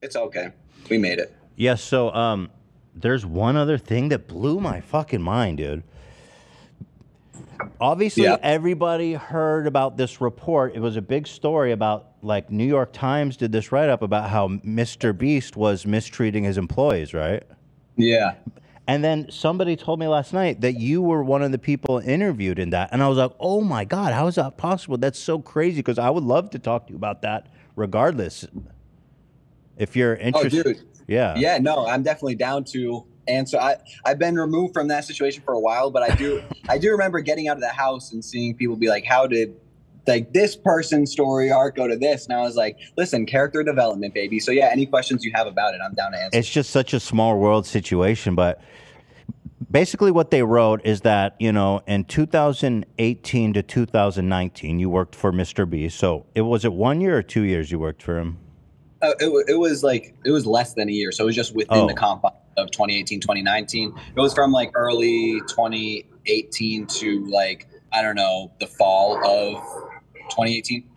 It's okay. We made it. Yeah, so there's one other thing that blew my fucking mind, dude. Obviously, Yeah. everybody heard about this report. It was a big story about, like, New York Times did this write-up about how Mr. Beast was mistreating his employees, right? Yeah. And then somebody told me last night that you were one of the people interviewed in that. And I was like, oh my God, how is that possible? That's so crazy, because I would love to talk to you about that regardless. If you're interested. Oh, dude. Yeah. Yeah, no, I'm definitely down to answer. I've been removed from that situation for a while, but I do remember getting out of the house and seeing people be like, how did like this person's story arc go to this? And I was like, listen, character development, baby. So yeah, any questions you have about it, I'm down to answer. It's just such a small world situation, but basically what they wrote is that, you know, in 2018 to 2019, you worked for Mr. Beast. So was it 1 year or 2 years you worked for him? It was less than a year. So it was just within the confines of 2018, 2019. It was from like early 2018 to like, I don't know, the fall of 2018.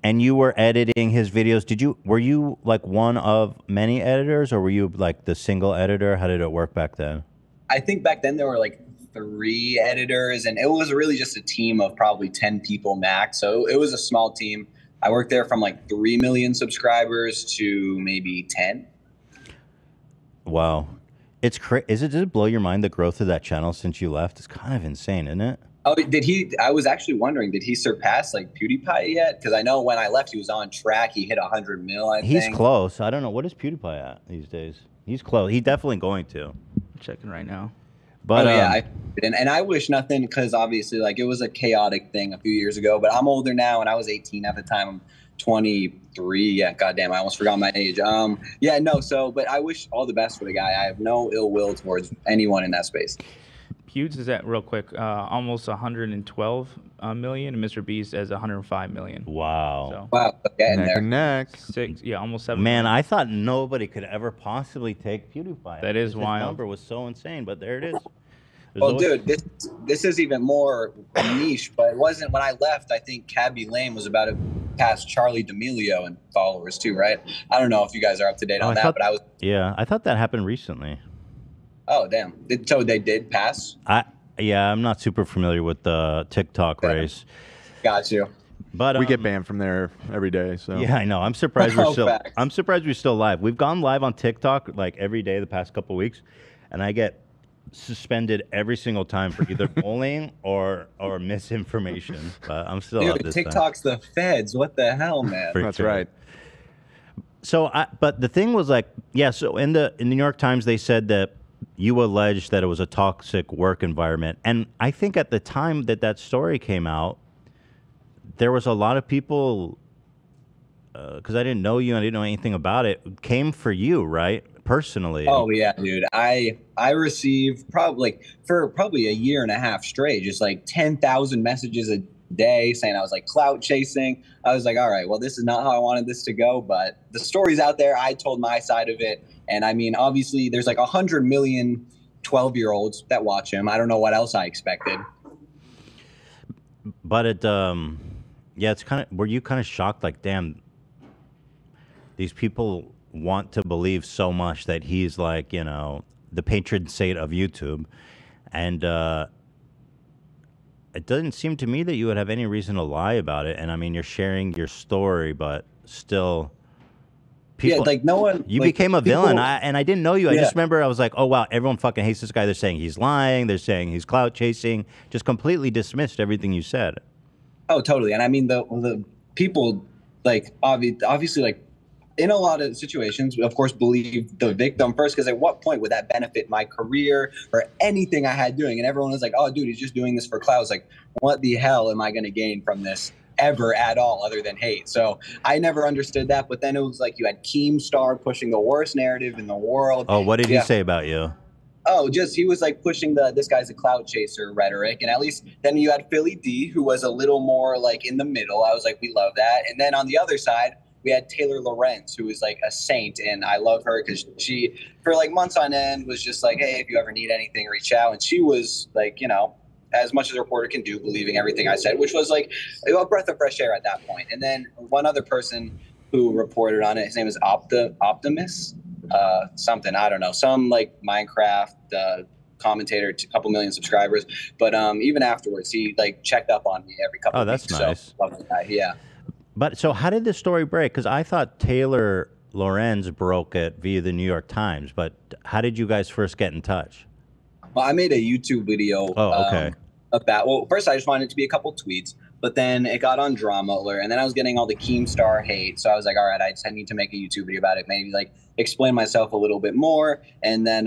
And you were editing his videos. Were you like one of many editors, or were you like the single editor? How did it work back then? I think back then there were like 3 editors, and it was really just a team of probably 10 people max. So it was a small team. I worked there from like 3 million subscribers to maybe 10. Wow. It's does it blow your mind, the growth of that channel since you left? It's kind of insane, isn't it? Oh, did he? I was actually wondering, did he surpass like PewDiePie yet? Because I know when I left, he was on track. He hit 100 mil, I think. He's close. I don't know. What is PewDiePie at these days? He's close. He's definitely going to. I'm checking right now. But yeah, and I wish nothing, because obviously like it was a chaotic thing a few years ago, but I'm older now, and I was 18 at the time. I'm 23. Yeah, goddamn, I almost forgot my age. Yeah, no. So, but I wish all the best for the guy. I have no ill will towards anyone in that space. Pewds is at, real quick, almost 112 million, and Mr. Beast as 105 million. Wow. So, wow. Getting Neck there. and neck. Almost 7 Man, million. I thought nobody could ever possibly take PewDiePie. That is His wild. number was so insane, but there it is. Well, dude, this is even more niche, but it wasn't when I left. I think Cabby Lame was about to pass Charlie D'Amelio in followers too, right? I don't know if you guys are up to date on that, but I was. Yeah, I thought that happened recently. Oh, damn. So they did pass? Yeah, I'm not super familiar with the TikTok race. Got you. But we get banned from there every day. So yeah, I know. I'm surprised we're still live. We've gone live on TikTok like every day the past couple of weeks, and I get suspended every single time for either bullying or misinformation. But I'm still up this TikTok's time. the feds. What the hell, man? That's right. So, but the thing was like, yeah. So in the New York Times, they said that you alleged that it was a toxic work environment, and I think at the time that story came out, there was a lot of people, because I didn't know you, I didn't know anything about it, came for you, right? Personally. Oh yeah, dude. I received probably a year and a half straight, just like 10,000 messages a day saying I was like clout chasing. I was like, all right, well, this is not how I wanted this to go, but the story's out there. I told my side of it, and I mean, obviously, there's like 100 million 12-year-olds that watch him. I don't know what else I expected. But yeah, it's kind of. Were you kind of shocked? Like, damn, these people want to believe so much that he's like, you know, the patron saint of YouTube, and it doesn't seem to me that you would have any reason to lie about it. And I mean, you're sharing your story, but still, people, yeah, like no one. You like, became a villain, and I didn't know you. I Yeah. just remember I was like, oh wow, everyone fucking hates this guy. They're saying he's lying. They're saying he's clout chasing. Just completely dismissed everything you said. Oh, totally. And I mean, the people, like, obviously, like, in a lot of situations, of course, believe the victim first, because at what point would that benefit my career or anything I had doing? And everyone was like, oh, dude, he's just doing this for clout. I was like, what the hell am I going to gain from this ever at all other than hate? So I never understood that. But then it was like you had Keemstar pushing the worst narrative in the world. Oh, what did he say about you? Oh, just he was like pushing this guy's a clout chaser rhetoric. And at least then you had Philly D, who was a little more like in the middle. I was like, we love that. And then on the other side, we had Taylor Lorenz, who is like a saint. And I love her because she, for like months on end, was just like, hey, if you ever need anything, reach out. And she was like, you know, as much as a reporter can do, believing everything I said, which was like a breath of fresh air at that point. And then one other person who reported on it. His name is Optimus, something, I don't know, some like Minecraft commentator, a couple million subscribers. But even afterwards, he like checked up on me every couple of weeks. Oh, that's nice. So, yeah. But so how did this story break? Because I thought Taylor Lorenz broke it via the New York Times. But how did you guys first get in touch? Well, I made a YouTube video. Oh, okay. Well, first I just wanted it to be a couple tweets, but then it got on Drama Alert, and then I was getting all the Keemstar hate. So I was like, all right, I need to make a YouTube video about it, maybe like explain myself a little bit more. And then,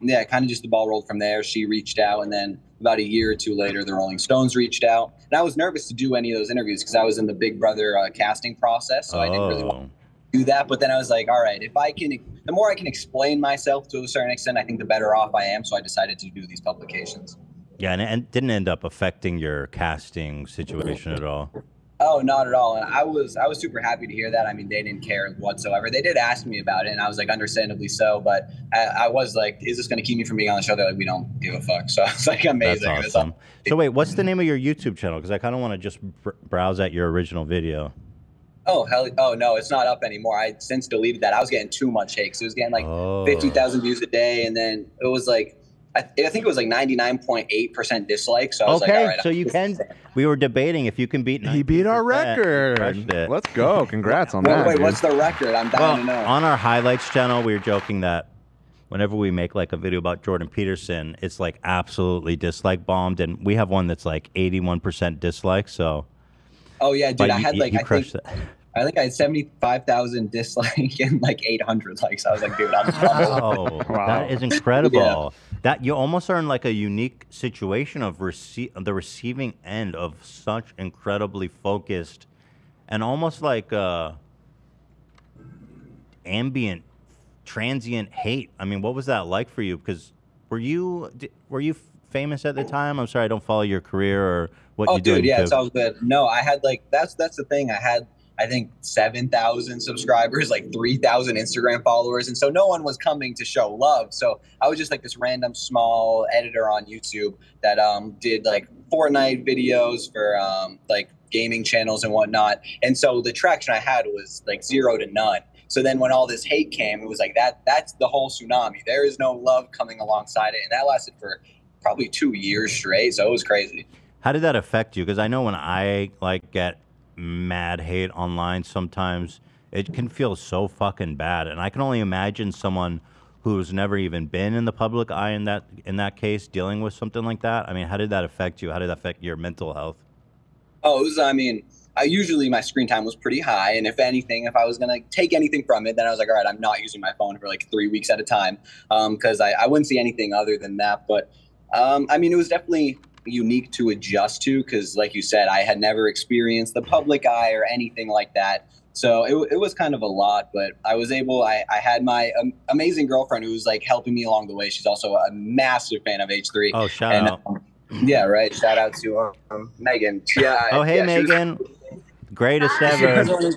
yeah, kind of just the ball rolled from there. She reached out, and then about a year or two later, the Rolling Stones reached out. And I was nervous to do any of those interviews because I was in the Big Brother casting process, so I didn't really want to do that. But then I was like, all right, if I can, the more I can explain myself to a certain extent, I think the better off I am. So I decided to do these publications. Yeah, and it didn't end up affecting your casting situation at all. Oh, not at all. And I was super happy to hear that. I mean, they didn't care whatsoever. They did ask me about it, and I was like, understandably so. But I was like, is this going to keep me from being on the show? They're like, we don't give a fuck. So I was like, amazing. That's awesome. So wait, what's the name of your YouTube channel? Because I kind of want to just browse at your original video. Oh, hell, oh no, it's not up anymore. I since deleted that. I was getting too much hate. So it was getting like 50,000 views a day, and then it was like, I think it was like 99.8% dislikes. So I was like, all right. So you can. We were debating if you can beat. He beat our record. Let's go! Congrats on that. Wait, what's the record? I'm dying to know. On our highlights channel, we were joking that whenever we make like a video about Jordan Peterson, it's like absolutely dislike bombed, and we have one that's like 81% dislike. So. Oh yeah, dude! I had like I think I had 75,000 dislikes and like 800 likes. I was like, dude, wow, that is incredible. Yeah. That you almost are in like a unique situation of the receiving end of such incredibly focused and almost like ambient, transient hate. I mean, what was that like for you? Because were you famous at the time? I'm sorry, I don't follow your career or what you do. Oh, dude, yeah, it's all good. No, I had like that's the thing. I had, I think, 7,000 subscribers, like 3,000 Instagram followers. And so no one was coming to show love. So I was just like this random small editor on YouTube that did like Fortnite videos for like gaming channels and whatnot. And so the traction I had was like 0 to none. So then when all this hate came, it was like that's the whole tsunami. There is no love coming alongside it. And that lasted for probably 2 years straight. So it was crazy. How did that affect you? Because I know when I like get mad hate online, sometimes it can feel so fucking bad, and I can only imagine someone who's never even been in the public eye in that case dealing with something like that. I mean, how did that affect you? How did that affect your mental health? Oh, it was, I mean, usually my screen time was pretty high, and if anything, if I was gonna take anything from it, then I was like, all right, I'm not using my phone for like 3 weeks at a time, because I wouldn't see anything other than that. But I mean, it was definitely unique to adjust to, because like you said, I had never experienced the public eye or anything like that. So it was kind of a lot, but I was able, I had my amazing girlfriend who was like helping me along the way. She's also a massive fan of H3. Oh, shout out. Yeah, right. Shout out to Megan. Yeah. Oh, hey, yeah, Megan. Greatest ever.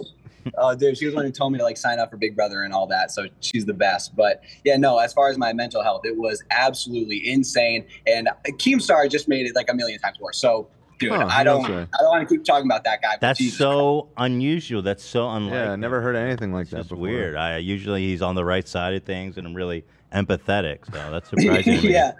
Oh, dude, she was the one who told me to like sign up for Big Brother and all that. So she's the best. But yeah, no, as far as my mental health, it was absolutely insane. And Keemstar just made it like a million times worse. So, dude, I don't want to keep talking about that guy. That's so unusual. That's so unlike. Yeah, I never heard anything like that before. Weird. Usually he's on the right side of things, and I'm really empathetic. So that's surprising. Yeah.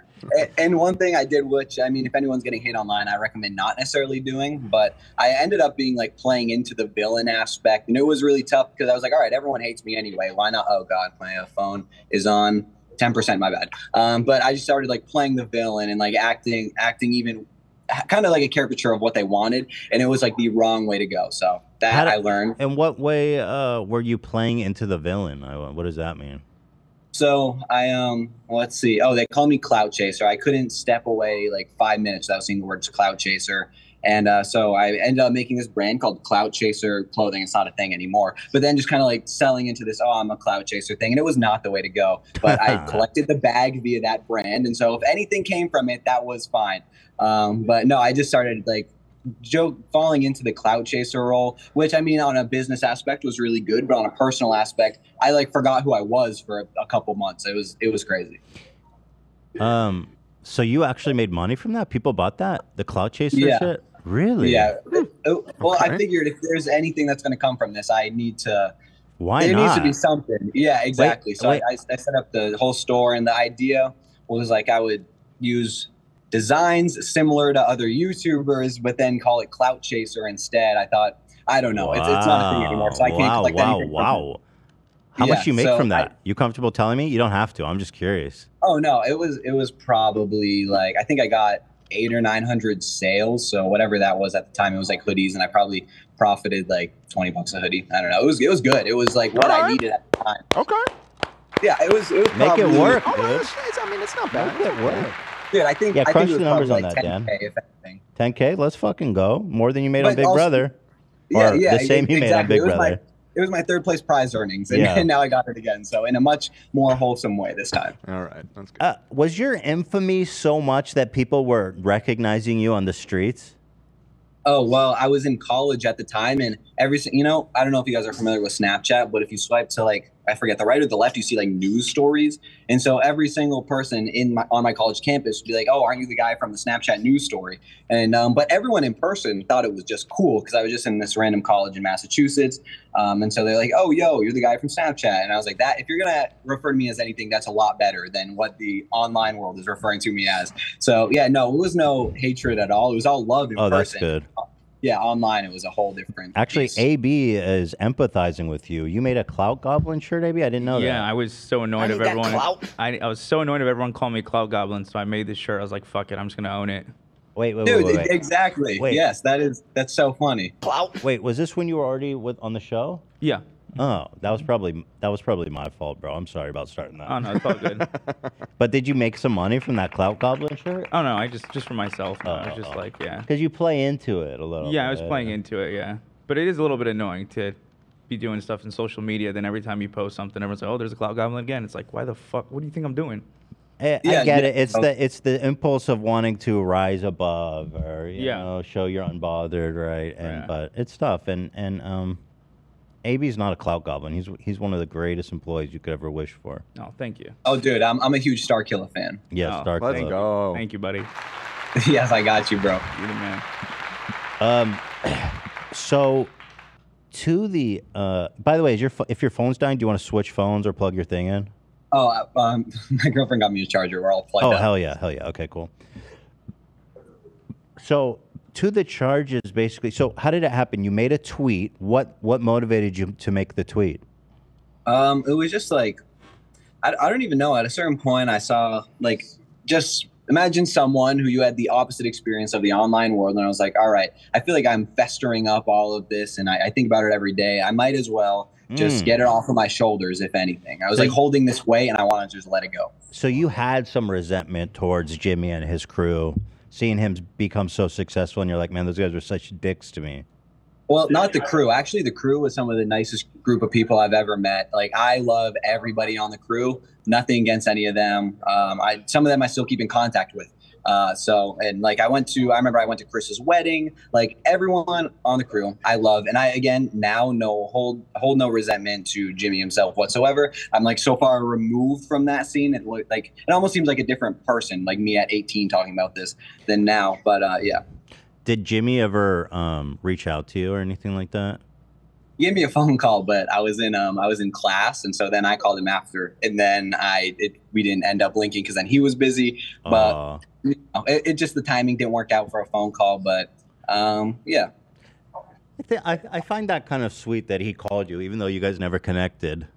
And one thing I did, which, I mean, if anyone's getting hate online, I recommend not necessarily doing, but I ended up being like playing into the villain aspect. And it was really tough because I was like, all right, everyone hates me anyway. Why not? Oh God, my phone is on 10%, my bad. But I just started like playing the villain and like acting even kind of like a caricature of what they wanted. And it was like the wrong way to go. So that I learned. In what way were you playing into the villain? What does that mean? So I let's see. Oh, they call me Clout Chaser. I couldn't step away like 5 minutes without seeing the words Clout Chaser. And so I ended up making this brand called Clout Chaser Clothing. It's not a thing anymore. But then just kind of like selling into this, oh, I'm a Clout Chaser thing. And it was not the way to go. But I collected the bag via that brand. And so if anything came from it, that was fine. But no, I just started like falling into the Clout Chaser role, which I mean, on a business aspect was really good, but on a personal aspect, I like forgot who I was for a couple months. It was crazy. So you actually made money from that? People bought that? The Clout Chaser shit? Really? Yeah. Well, I Okay. figured if there's anything that's going to come from this, I need to. Why There needs to be not? something. Yeah, exactly. So wait. I set up the whole store, and the idea was like I would use designs similar to other YouTubers, but then call it Clout Chaser instead. I thought, I don't know, it's not a thing anymore, so I can't Wow, collect anything from it. wow. How much Yeah, you make so from that? You comfortable telling me? You don't have to. I'm just curious. Oh no, it was probably like I think I got 800 or 900 sales. So whatever that was at the time, it was like hoodies, and I probably profited like $20 a hoodie. I don't know. It was good. It was like what I needed at the time. Okay. Yeah, it was Make probably, it work, All dude. right, I mean, it's not bad. Make it work. Dude, I think Yeah, I crush think it the was numbers probably on like that, 10K, Dan. if anything. 10K. Let's fucking go. More than you made on But Big also- Brother. Yeah, Or yeah, the same he made on exactly. Big Brother. It was my third place prize earnings, and, Yeah. and now I got it again. So in a much more wholesome way this time. All right, that's good. Was your infamy so much that people were recognizing you on the streets? Oh, well, I was in college at the time, and I don't know if you guys are familiar with Snapchat, but if you swipe to like, I forget, the right or the left, you see like news stories. And so every single person on my college campus would be like, oh, aren't you the guy from the Snapchat news story? And, but everyone in person thought it was just cool because I was just in this random college in Massachusetts. And so they're like, oh, yo, you're the guy from Snapchat. And I was like, if you're going to refer to me as anything, that's a lot better than what the online world is referring to me as. So yeah, no, it was no hatred at all. It was all love in person. Oh, that's good. Yeah, online it was a whole different. Actually, piece. AB is empathizing with you. You made a Clout Goblin shirt, AB? I didn't know that. Yeah, I was so annoyed of everyone. I was so annoyed of everyone calling me Clout Goblin, so I made this shirt. I was like, fuck it, I'm just gonna own it. Wait. Dude, exactly. Wait. Yes, that's so funny. Wait, was this when you were already on the show? Yeah. Oh, that was probably my fault, bro. I'm sorry about starting that. Oh no, it's all good. But did you make some money from that Clout Goblin shirt? Oh no, I just for myself. No, I was just like, yeah. Because you play into it a little. Yeah, I was bit. playing into it, yeah. But it is a little bit annoying to be doing stuff in social media. Then every time you post something, everyone's like, "Oh, there's a Clout Goblin again." It's like, why the fuck? What do you think I'm doing? I get it. It's the impulse of wanting to rise above or you know show you're unbothered, right? And but it's tough. And AB's not a Clout Goblin. He's one of the greatest employees you could ever wish for. Oh, thank you. Oh, dude, I'm a huge Starkiller fan. Yes, Oh, Starkiller. Let's go. Thank you, buddy. Yes, I got you, bro. You're the man. So to the by the way, if your phone's dying, do you want to switch phones or plug your thing in? Oh, my girlfriend got me a charger. We're all plugged up. Hell yeah. Okay, cool. So to the charges, basically. So how did it happen? You made a tweet. What motivated you to make the tweet? It was just like, I don't even know. At a certain point, I saw like, just imagine someone who you had the opposite experience of the online world. And I was like, all right, I feel like I'm festering up all of this. And I think about it every day. I might as well just get it off of my shoulders, if anything. I was like holding this weight and I wanted to just let it go. So you had some resentment towards Jimmy and his crew, seeing him become so successful. And you're like, man, those guys were such dicks to me. Well, not the crew. Actually, the crew was some of the nicest group of people I've ever met. Like, I love everybody on the crew. Nothing against any of them. Some of them I still keep in contact with. I remember I went to Chris's wedding. Like, everyone on the crew, I love. And I, again, now hold no resentment to Jimmy himself whatsoever. I'm like so far removed from that scene. It almost seems like a different person, like me at 18 talking about this than now. But yeah. Did Jimmy ever reach out to you or anything like that? He gave me a phone call, but I was in class, and so then I called him after, and then we didn't end up linking because then he was busy. But it just the timing didn't work out for a phone call. But yeah. I find that kind of sweet that he called you, even though you guys never connected.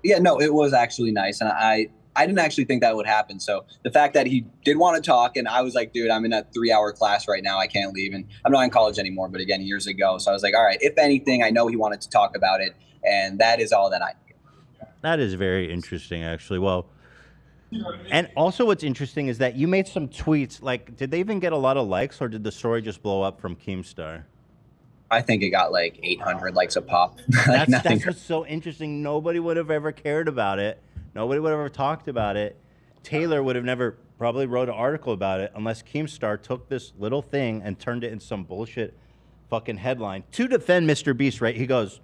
Yeah, no, it was actually nice, and I didn't actually think that would happen. So the fact that he did want to talk, and I was like, dude, I'm in a 3-hour class right now. I can't leave. And I'm not in college anymore, but again, years ago. So I was like, all right, if anything, I know he wanted to talk about it. And that is all that I need. That is very interesting, actually. Well, and also what's interesting is that you made some tweets. Like, did they even get a lot of likes, or did the story just blow up from Keemstar? I think it got like 800 likes a pop. That's what's so interesting. Nobody would have ever cared about it. Nobody would have ever talked about it. Taylor would have never probably wrote an article about it unless Keemstar took this little thing and turned it in some bullshit fucking headline. To defend MrBeast, right? He goes,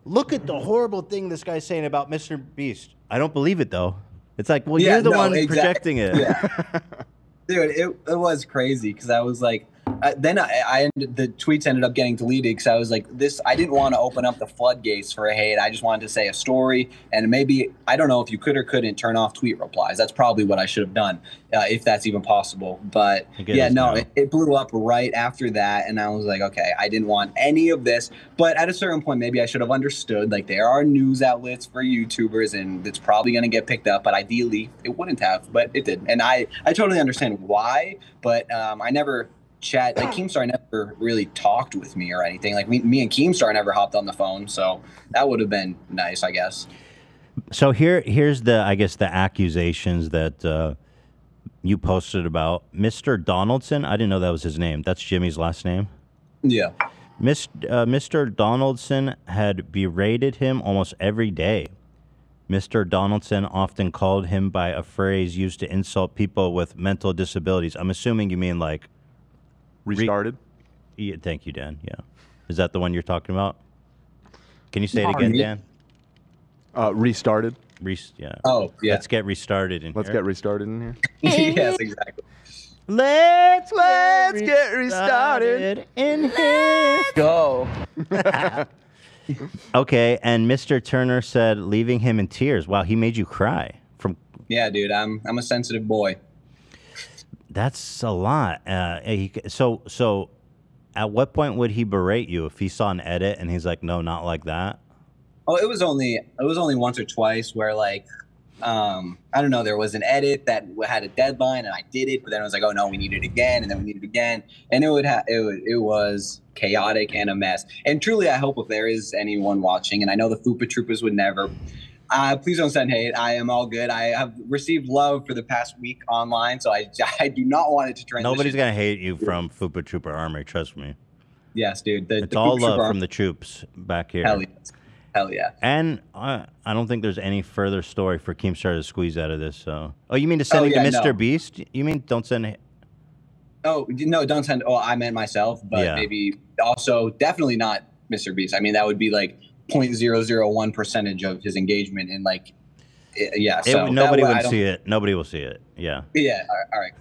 look at the horrible thing this guy's saying about MrBeast. I don't believe it, though. It's like, well, you're the one projecting it. Yeah. Dude, it was crazy because I was like, then the tweets ended up getting deleted because I was like, I didn't want to open up the floodgates for hate. I just wanted to say a story, and maybe, I don't know if you could or couldn't turn off tweet replies. That's probably what I should have done, if that's even possible. But yeah, no, it blew up right after that, and I was like, okay, I didn't want any of this. But at a certain point, maybe I should have understood, like, there are news outlets for YouTubers, and it's probably going to get picked up, but ideally it wouldn't have, but it did. And I totally understand why, but I never chat, like Keemstar never really talked with me or anything. Like me and Keemstar never hopped on the phone, so that would have been nice, I guess. So here's the, I guess, the accusations that you posted about Mr. Donaldson. I didn't know that was his name. That's Jimmy's last name. Yeah. Mr. Donaldson had berated him almost every day. Mr. Donaldson often called him by a phrase used to insult people with mental disabilities. I'm assuming you mean like restarted? Yeah, thank you, Dan. Yeah. Is that the one you're talking about? Can you say it again, Dan? Restarted. Yeah. Oh, yeah. Let's get restarted in here. Let's get restarted in here. Yes, exactly. Let's get restarted in here. Go. Okay, and Mr. Turner said leaving him in tears. Wow, he made you cry. Yeah, dude, I'm a sensitive boy. That's a lot. So at what point would he berate you if he saw an edit and he's like, no, not like that? Oh, it was only once or twice where, like, I don't know, there was an edit that had a deadline and I did it, but then I was like, oh no, we need it again, and then we need it again, and it was chaotic and a mess. And truly, I hope if there is anyone watching, and I know the Fupa Troopers would never, please don't send hate. I am all good. I have received love for the past week online, so I do not want it to transition. Nobody's gonna hate you from Fupa Trooper Army, trust me. Yes, dude. It's all love from the troops back here. Hell yes. Hell yeah. And I don't think there's any further story for Keemstar to squeeze out of this. So, oh, you mean to send it to Mr. Beast? You mean don't send it? Oh no, don't send. Oh, I meant myself, but maybe also definitely not Mr. Beast. I mean, that would be like 0.001% of his engagement, and like, yeah. So nobody would see it. Nobody will see it. Yeah. Yeah. All right.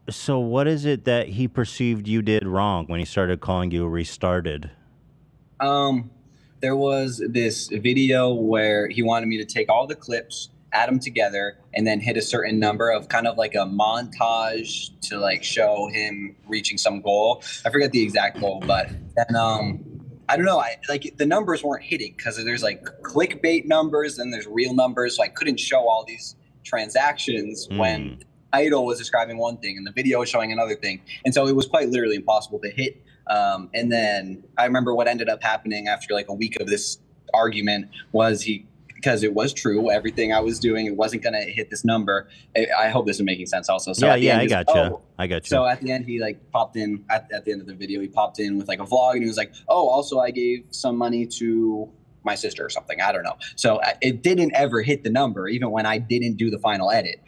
So what is it that he perceived you did wrong when he started calling you restarted? There was this video where he wanted me to take all the clips, add them together, and then hit a certain number of kind of like a montage to like show him reaching some goal. I forget the exact goal, but then I don't know. Like the numbers weren't hitting because there's like clickbait numbers and there's real numbers, so I couldn't show all these transactions when title was describing one thing and the video was showing another thing, and so it was quite literally impossible to hit. And then I remember what ended up happening after like a week of this argument was because it was true, everything I was doing, it wasn't gonna hit this number. I hope this is making sense also. So yeah, I got you. I got you. So at the end, he like popped in at the end of the video, he popped in with like a vlog, and he was like, oh, also I gave some money to my sister or something. I don't know. So it didn't ever hit the number, even when I didn't do the final edit.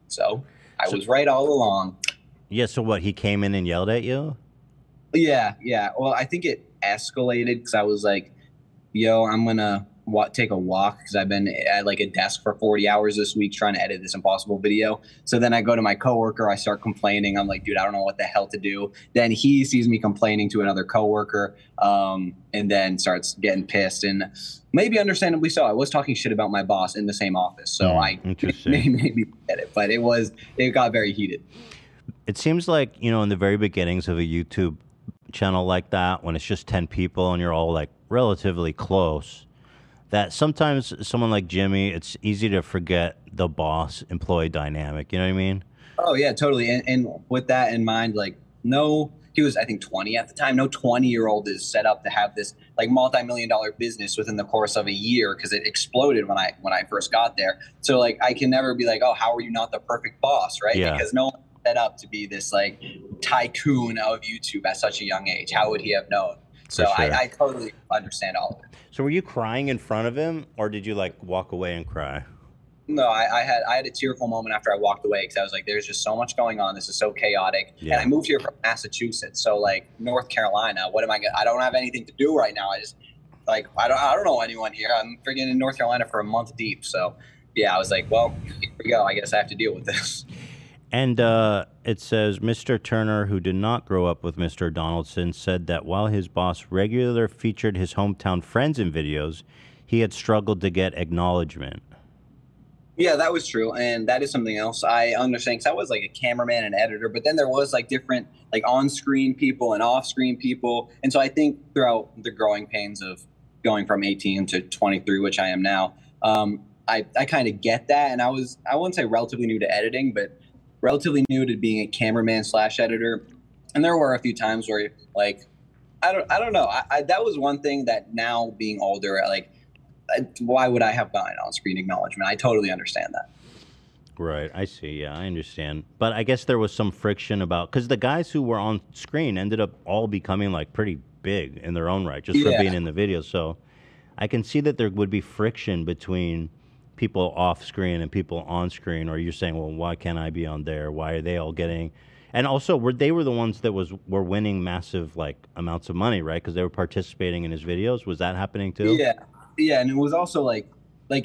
So I was right all along. Yeah, so what, he came in and yelled at you? Yeah. Well, I think it escalated because I was like, yo, I'm going to take a walk because I've been at like a desk for 40 hours this week trying to edit this impossible video. So then I go to my coworker, I start complaining. I'm like, dude, I don't know what the hell to do. Then he sees me complaining to another coworker, and then starts getting pissed. And maybe understandably so. I was talking shit about my boss in the same office. So I maybe get it, but it got very heated. It seems like, in the very beginnings of a YouTube channel like that, when it's just 10 people and you're all like relatively close, that sometimes someone like Jimmy, it's easy to forget the boss-employee dynamic. You know what I mean? Oh, yeah, totally. And with that in mind, like, he was, I think, 20 at the time. No 20-year-old is set up to have this like multi-million-dollar business within the course of a year because it exploded when I first got there. So like, I can never be like, oh, how are you not the perfect boss, right? Yeah. Because no one set up to be this like tycoon of YouTube at such a young age. How would he have known? So sure. I totally understand all of it. So were you crying in front of him, or did you like walk away and cry? No, I had a tearful moment after I walked away because I was like, there's just so much going on. This is so chaotic. Yeah. And I moved here from Massachusetts. So like North Carolina, what am I I don't have anything to do right now. I just like, I don't know anyone here. I'm freaking in North Carolina for a month deep. So yeah, I was like, well, here we go. I guess I have to deal with this. And it says, Mr. Turner, who did not grow up with Mr. Donaldson, said that while his boss regularly featured his hometown friends in videos, he had struggled to get acknowledgement. Yeah, that was true, and that is something else I understand, because I was like a cameraman and editor, but then there was like different like on-screen people and off-screen people, and so I think throughout the growing pains of going from 18 to 23, which I am now, I kind of get that, and I wouldn't say relatively new to editing, but relatively new to being a cameraman slash editor, and there were a few times where like I don't know, that was one thing that now being older, like. Why would I have gotten on-screen acknowledgement? I totally understand that. Right, I see. Yeah, I understand. But I guess there was some friction about, because the guys who were on screen ended up all becoming like pretty big in their own right, just for being in the video. So I can see that there would be friction between people off screen and people on screen. Or you're saying, well, why can't I be on there? Why are they all getting? And also, they were the ones that were winning massive like amounts of money, right? Because they were participating in his videos. Was that happening too? Yeah. Yeah, and it was also like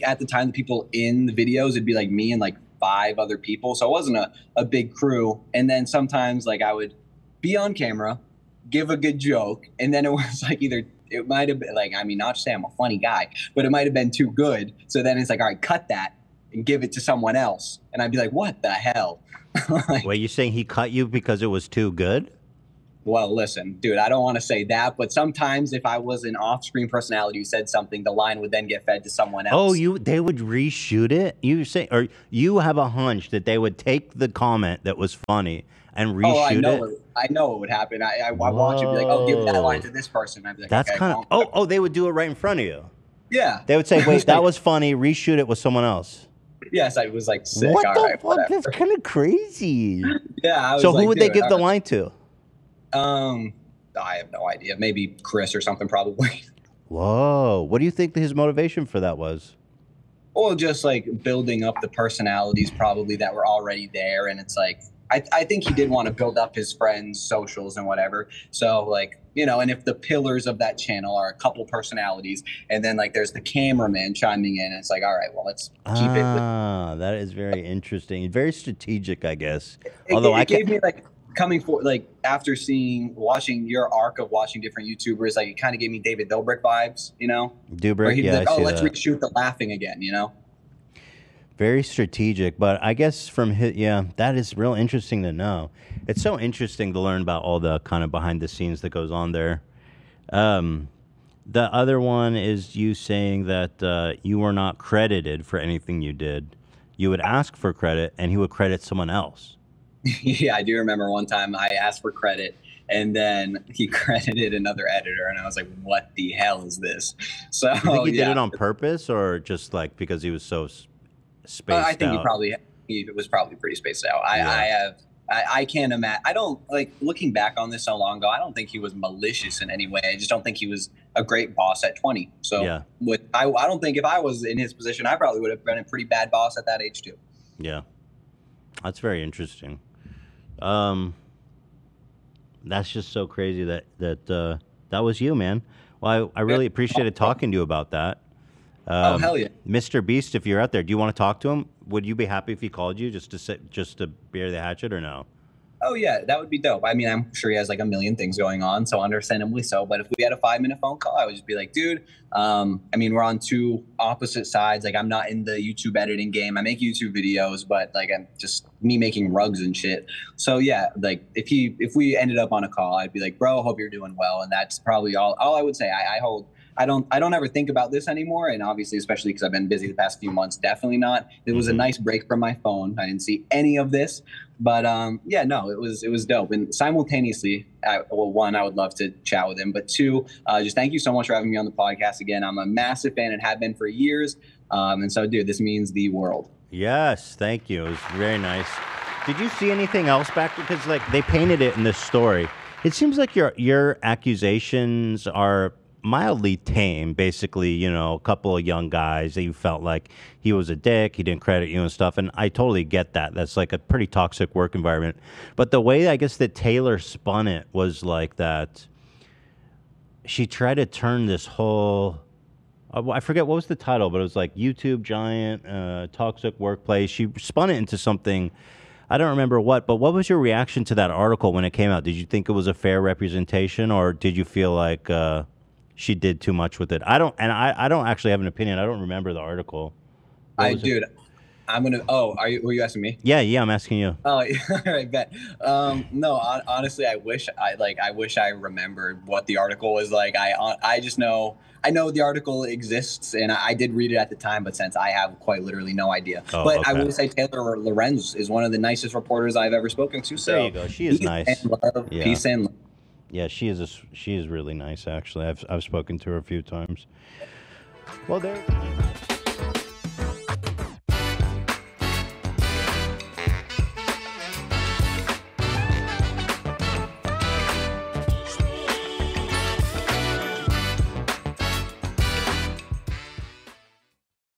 at the time, the people in the videos, it'd be like me and like 5 other people. So it wasn't a big crew. And then sometimes like I would be on camera, give a good joke, and then it was like it might have been like, I mean, not to say I'm a funny guy, but it might have been too good. So then it's like, all right, cut that and give it to someone else. And I'd be like, what the hell? Like, wait, you saying he cut you because it was too good? Well, listen, dude, I don't want to say that, but sometimes if I was an off-screen personality who said something, the line would then get fed to someone else. Oh, they would reshoot it? You say, or you have a hunch that they would take the comment that was funny and reshoot it? I know it would happen. I watch it, be like, oh, give that line to this person. I'd be like, that's okay, kind of, they would do it right in front of you. Yeah. They would say, wait, that was funny, reshoot it with someone else. Yes, I was like sick. What all the right, fuck? That's kind of crazy. Yeah. So who would they give the line to? I have no idea. Maybe Chris or something, probably. Whoa. What do you think his motivation for that was? Well, just like building up the personalities probably that were already there. And it's like, I think he did want to build up his friends' socials and whatever. So like, you know, and if the pillars of that channel are a couple personalities, and then like there's the cameraman chiming in, it's like, all right, well, let's keep it. That is very interesting. Very strategic, I guess. Although it gave me like, coming for like after watching your arc of watching different YouTubers, like it kind of gave me David Dobrik vibes, you know? Dobrik, yeah. Like, oh, let's reshoot the laughing again, you know? Very strategic, but I guess from his, that is real interesting to know. It's so interesting to learn about all the kind of behind the scenes that goes on there. The other one is you saying that you were not credited for anything you did. You would ask for credit, and he would credit someone else. Yeah, I do remember one time I asked for credit, and then he credited another editor, and I was like, what the hell is this? So you think he did it on purpose, or just like because he was so spaced out? I think he was probably pretty spaced out. I can't imagine. I don't like looking back on this so long ago. I don't think he was malicious in any way. I just don't think he was a great boss at 20. So I don't think if I was in his position, I probably would have been a pretty bad boss at that age too. Yeah, that's very interesting. That's just so crazy that was you, man. Well, I really appreciated talking to you about that. Oh, hell yeah. Mr. Beast, if you're out there, do you want to talk to him? Would you be happy if he called you just to bury the hatchet, or no? Oh, yeah, that would be dope. I mean, I'm sure he has like a million things going on, so understandably so. But if we had a 5-minute phone call, I would just be like, dude, I mean, we're on 2 opposite sides. Like, I'm not in the YouTube editing game. I make YouTube videos, but like, I'm just me making rugs and shit. So yeah, like if we ended up on a call, I'd be like, bro, hope you're doing well. And that's probably all I would say. I don't ever think about this anymore. And obviously, especially because I've been busy the past few months, definitely not. It was a nice break from my phone. I didn't see any of this, but yeah, no, it was dope. And simultaneously, one, I would love to chat with him, but 2, just thank you so much for having me on the podcast again. I'm a massive fan and have been for years. And so, dude, this means the world. Yes, thank you. It was very nice. Did you see anything else back? Because like they painted it in this story. It seems like your accusations are mildly tame. Basically, you know, a couple of young guys that you felt like he was a dick, he didn't credit you and stuff, and I totally get that. That's like a pretty toxic work environment. But the way I guess that Taylor spun it was like that she tried to turn this whole, I forget what was the title, but it was like YouTube giant, toxic workplace. She spun it into something I don't remember what, but what was your reaction to that article when it came out? Did you think it was a fair representation, or did you feel like she did too much with it? I don't actually have an opinion. I don't remember the article. Dude, I'm gonna. Oh, were you asking me? Yeah, I'm asking you. Oh, yeah, all right, bet. No, honestly, I wish I remembered what the article was like. I just know. I know the article exists, and I did read it at the time, but since I have quite literally no idea. But okay. I will say Taylor Lorenz is one of the nicest reporters I've ever spoken to. So there you go. She is nice. And love, yeah. Peace and love. Yeah, she is really nice. Actually, I've spoken to her a few times. Well, there.